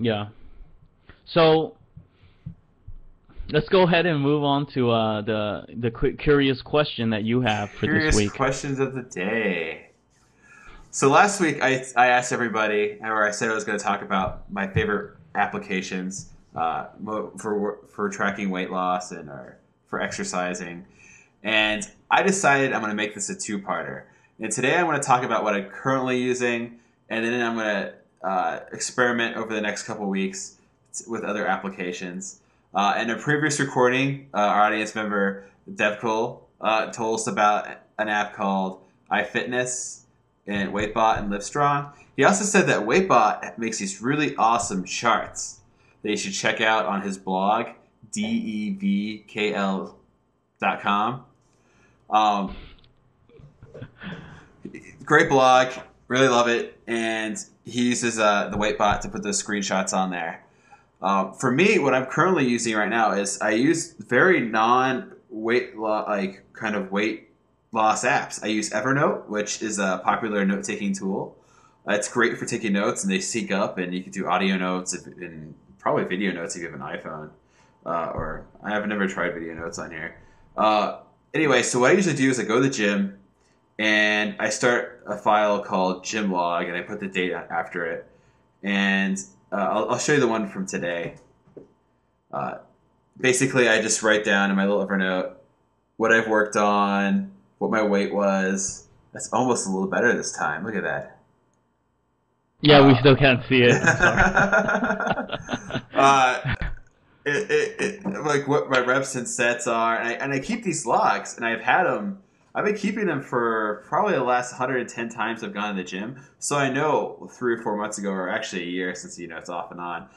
Yeah. So let's go ahead and move on to the quick curious question that you have for this Curious week. questions of the day. So last week I asked everybody, or I said I was going to talk about my favorite applications for tracking weight loss and or for exercising, and I decided I'm going to make this a two-parter. And today I'm going to talk about what I'm currently using, and then I'm going to experiment over the next couple weeks with other applications. In a previous recording, our audience member Devcol told us about an app called iFitness and Weightbot and Livestrong. He also said that Weightbot makes these really awesome charts that you should check out on his blog, devkl.com. Um, Great blog, really love it, and he uses the Weightbot to put those screenshots on there. For me, what I'm currently using right now is I use very kind of weight loss apps. I use Evernote, which is a popular note-taking tool. It's great for taking notes, and they sync up, and you can do audio notes and probably video notes if you have an iPhone. Or I have never tried video notes on here. Anyway, so what I usually do is I go to the gym, and I start a file called gym log, and I put the date after it. And I'll show you the one from today. Basically, I just write down in my little Evernote what I've worked on, what my weight was. That's almost a little better this time. Look at that. Yeah, we still can't see it. I'm sorry. Like what my reps and sets are, and I keep these logs, and I've had them. I've been keeping them for probably the last 110 times I've gone to the gym, so I know 3 or 4 months ago, or actually a year, since it's off and on,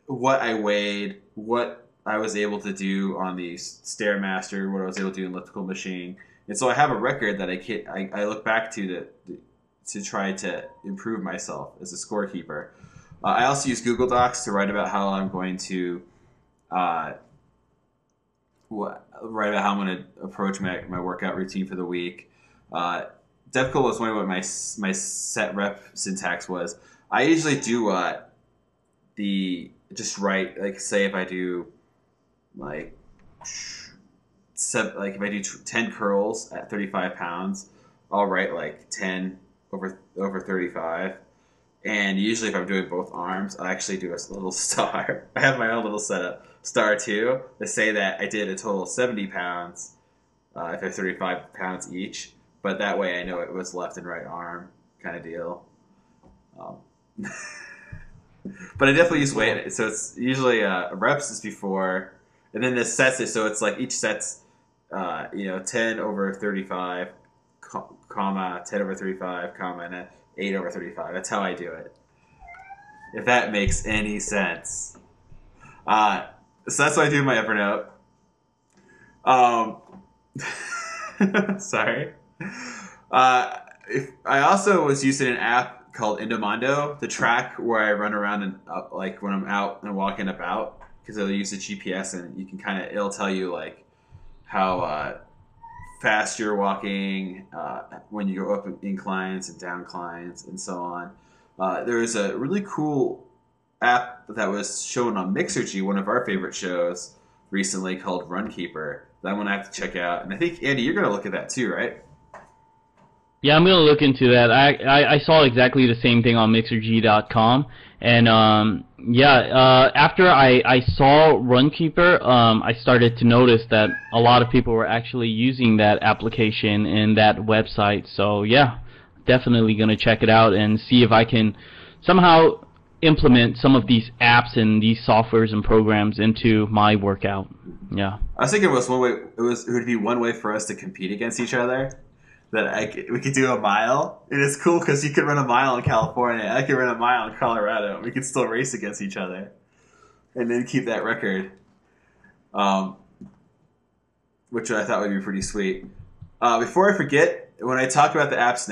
what I weighed, what I was able to do on the Stairmaster, what I was able to do in elliptical machine, and so I have a record that I look back to try to improve myself as a scorekeeper. I also use Google Docs to write about how I'm going to write about how I'm going to approach my workout routine for the week. Devcol was wondering what my set rep syntax was. I usually do just write, like, say if I do like if I do 10 curls at 35 pounds, I'll write like 10 over 35. And usually, if I'm doing both arms, I actually do a little star. I have my own little setup, star 2, to say that I did a total of 70 pounds if they're 35 pounds each. But that way I know it was left and right arm kind of deal. Um, but I definitely use weight. So it's usually reps is before, and then the sets is, so it's like each set's 10 over 35, comma, 10 over 35, comma, and a 8 over 35. That's how I do it. If that makes any sense. So that's what I do in my Evernote. Sorry. If I also was using an app called Endomondo to track where I run around and like when I'm out and walking about, because it'll use the GPS and you can it'll tell you like how fast you're walking, when you go up inclines and downclines, and so on. There's a really cool app that was shown on Mixergy, one of our favorite shows recently, called Runkeeper. That one I have to check out. And I think, Andy, you're going to look at that too, right? Yeah, I'm gonna look into that. I saw exactly the same thing on Mixergy.com, and after I saw Runkeeper, I started to notice that a lot of people were actually using that application and that website. So yeah, definitely gonna check it out and see if I can somehow implement some of these apps and these softwares and programs into my workout. Yeah. I was thinking it was one way. It would be one way for us to compete against each other. We could do a mile, and it's cool because you could run a mile in California, I could run a mile in Colorado. We could still race against each other, and then keep that record, which I thought would be pretty sweet. Before I forget, when I talk about the apps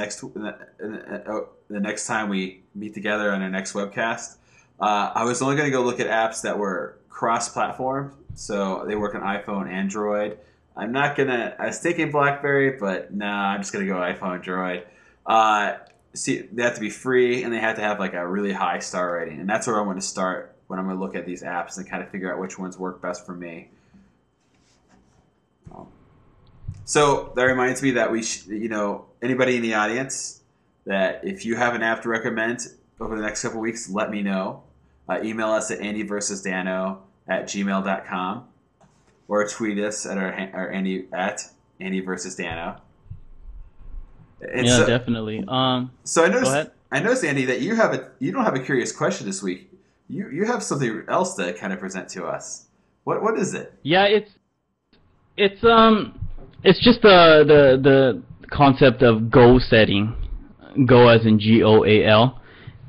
the next time we meet together on our next webcast, I was only going to go look at apps that were cross-platform, so they work on iPhone, Android. I was thinking BlackBerry, but nah, I'm just going to go iPhone, Android. they have to be free, and they have to have like a really high star rating. And that's where I'm going to start when I'm going to look at these apps and kind of figure out which ones work best for me. So that reminds me that anybody in the audience, that if you have an app to recommend over the next couple weeks, let me know. Email us at andyvsdano@gmail.com or tweet us at our andyvsdano. Yeah, definitely. So go ahead. I noticed, Andy, that you don't have a curious question this week. You have something else to kind of present to us. What is it? Yeah, it's just the concept of goal setting, goal as in GOAL,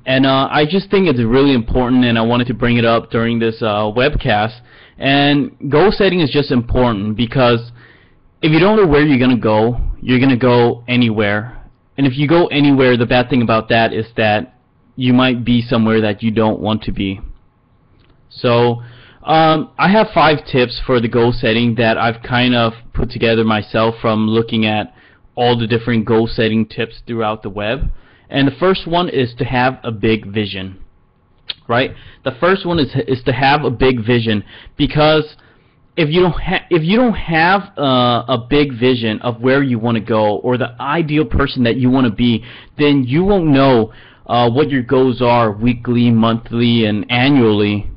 and I just think it's really important, and I wanted to bring it up during this webcast. And goal setting is just important because if you don't know where you're gonna go anywhere, and if you go anywhere, the bad thing about that is that you might be somewhere that you don't want to be. So I have 5 tips for the goal setting that I've kind of put together myself from looking at all the different goal setting tips throughout the web. And the first one is to have a big vision, right? The first one is to have a big vision, because if you don't have a big vision of where you want to go or the ideal person that you want to be, then you won't know what your goals are weekly, monthly, and annually.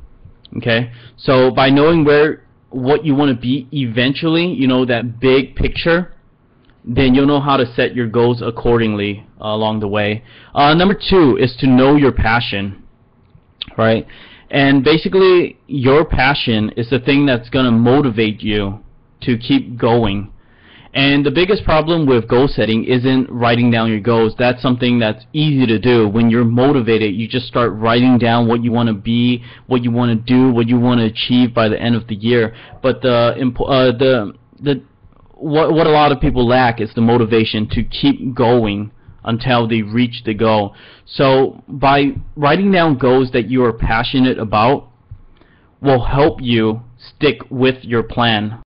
Okay, so by knowing what you want to be eventually, that big picture, then you'll know how to set your goals accordingly along the way. Number 2 is to know your passion, right? And basically, your passion is the thing that's going to motivate you to keep going. And the biggest problem with goal setting isn't writing down your goals. That's something that's easy to do. When you're motivated, you just start writing down what you want to be, what you want to do, what you want to achieve by the end of the year. But what a lot of people lack is the motivation to keep going until they reach the goal. So by writing down goals that you are passionate about will help you stick with your plan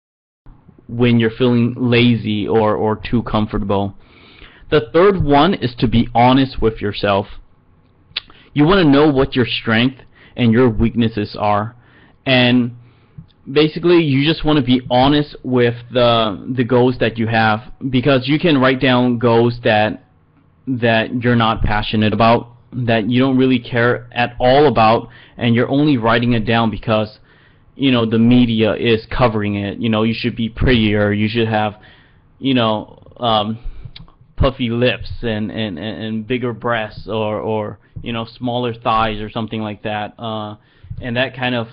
when you're feeling lazy or too comfortable. The third one is to be honest with yourself. You want to know what your strength and your weaknesses are, and basically you just want to be honest with the goals that you have, because you can write down goals that you're not passionate about, that you don't really care at all about, and you're only writing it down because the media is covering it. You should be prettier, you should have puffy lips and bigger breasts, or smaller thighs or something like that, and that kind of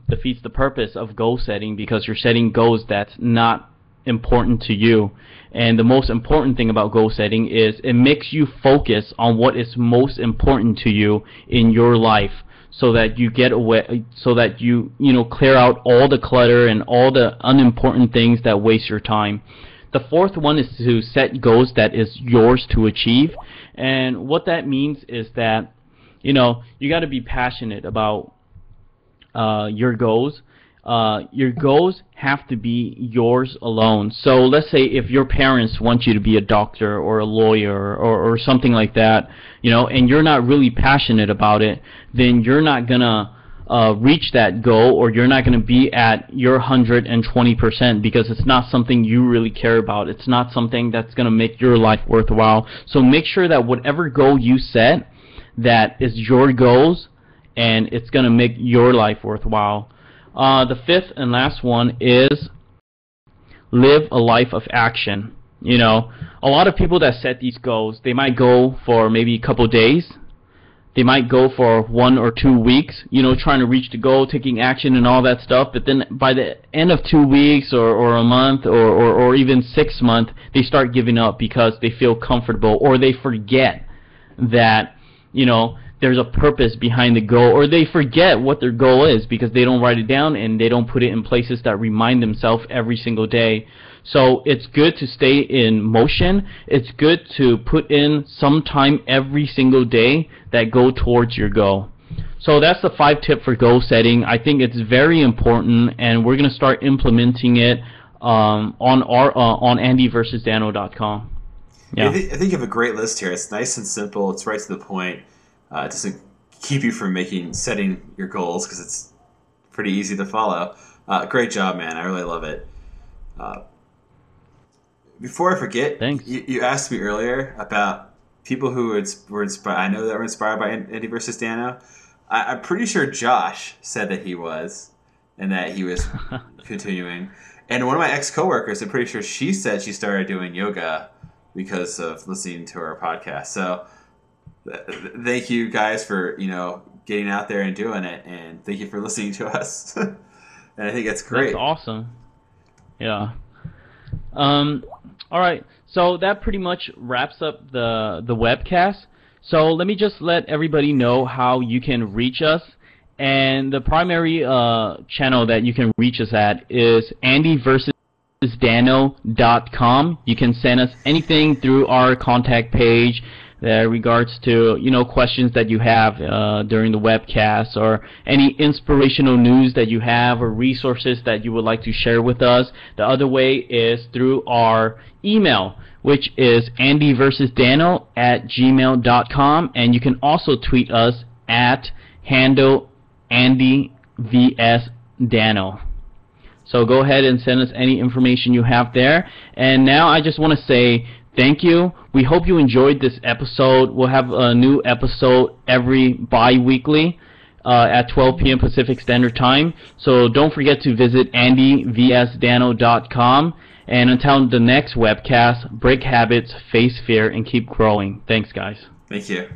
defeats the purpose of goal setting, because you're setting goals that's not important to you. And the most important thing about goal setting is it makes you focus on what is most important to you in your life, so that you get away, so that you clear out all the clutter and all the unimportant things that waste your time. The fourth one is to set goals that is yours to achieve. And what that means is that you got to be passionate about your goals. Your goals have to be yours alone. So let's say if your parents want you to be a doctor or a lawyer or something like that, and you're not really passionate about it, then you're not gonna reach that goal, or you're not gonna be at your 120%, because it's not something you really care about. It's not something that's gonna make your life worthwhile. So make sure that whatever goal you set, that is your goals, and it's gonna make your life worthwhile. The fifth and last one is live a life of action. A lot of people that set these goals, they might go for maybe a couple days, they might go for 1 or 2 weeks, trying to reach the goal, taking action and all that stuff, but then by the end of 2 weeks or a month or even 6 months, they start giving up because they feel comfortable, or they forget that there's a purpose behind the goal, or they forget what their goal is because they don't write it down and they don't put it in places that remind themselves every single day. So it's good to stay in motion. It's good to put in some time every single day that go towards your goal. So that's the 5 tip for goal setting. I think it's very important, and we're going to start implementing it on andyvsdano.com. Yeah. I think you have a great list here. It's nice and simple. It's right to the point. It doesn't keep you from setting your goals because it's pretty easy to follow. Great job, man. I really love it. Before I forget, Thanks. you asked me earlier about people who were inspired. I know that were inspired by Andy versus Dano. I'm pretty sure Josh said that he was, and that he was continuing. And one of my ex-coworkers, I'm pretty sure she said she started doing yoga because of listening to our podcast. So thank you guys for getting out there and doing it, and thank you for listening to us. And I think that's great. That's awesome. Yeah. All right. So that pretty much wraps up the webcast. So let me just let everybody know how you can reach us. And the primary channel that you can reach us at is andyvsdano.com. You can send us anything through our contact page regards to questions that you have during the webcast, or any inspirational news that you have, or resources that you would like to share with us. The other way is through our email, which is andyvsdano@gmail.com, and you can also tweet us at handle andyvsdano. So go ahead and send us any information you have there. And now I just want to say thank you. We hope you enjoyed this episode. We'll have a new episode every bi-weekly at 12 p.m. Pacific Standard Time. So don't forget to visit andyvsdano.com. And until the next webcast, break habits, face fear, and keep growing. Thanks, guys. Thank you.